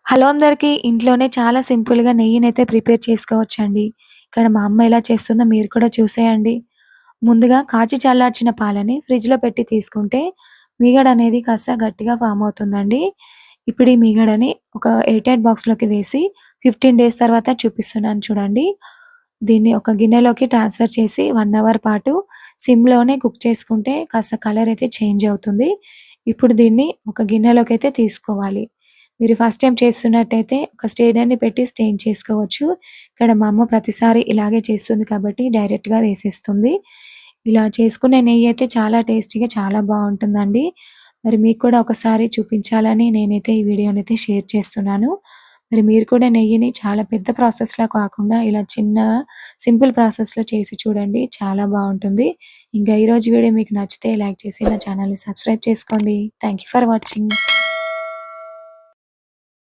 Hello అందరికీ. ఇంట్లోనే చాలా సింపుల్‌గా నెయ్యినైతే ప్రిపేర్ చేసుకోవచ్చండి. ఇక్కడ మా అమ్మ ఎలా చేస్తుందో మీరు కూడా చూసేయండి. ముందుగా కాచి చల్లార్చిన పాలని ఫ్రిడ్జ్‌లో పెట్టి తీసుకుంటే మీగడనేది కాస్త గట్టిగా ఫార్మ్ అవుతుందండి. ఇప్పుడు ఈ మీగడని ఒక ఎయిర్‌టైట్ బాక్స్‌లోకి వేసి 15 డేస్ తర్వాత చూపిస్తున్నాను చూడండి. దీన్ని ఒక గిన్నెలోకి ట్రాన్స్‌ఫర్ చేసి 1 అవర్ పాటు సిమ్‌లోనే కుక్ చేసుకుంటే కాస్త కలర్ అయితే చేంజ్ అవుతుంది. ఇప్పుడు దీన్ని ఒక గిన్నెలోకైతే తీసుకోవాలి. మీరు ఫస్ట్ టైమ్ చేస్తున్నట్టయితే ఒక స్టెయినర్‌ని పెట్టి స్టెయిన్ చేసుకోవచ్చు. ఇక్కడ మా అమ్మ ప్రతిసారి ఇలాగే చేస్తుంది కాబట్టి డైరెక్ట్‌గా వేసేస్తుంది. ఇలా చేసుకునే నెయ్యయితే చాలా టేస్టీగా చాలా బావుంటుందండి. మరి మీకు కూడా ఒకసారి చూపించాలని నేనైతే ఈ వీడియోనైతే షేర్ చేస్తున్నాను. మరి మీరు కూడా నెయ్యిని చాలా పెద్ద ప్రాసెస్‌లా కాకుండా ఇలా చిన్న సింపుల్ ప్రాసెస్‌లో చేసి చూడండి. చాలా బావుంటుంది. ఇంకా ఈరోజు వీడియో మీకు నచ్చితే లైక్ చేసి నా ఛానల్‌ని సబ్స్క్రైబ్ చేసుకోండి. Thank you for watching.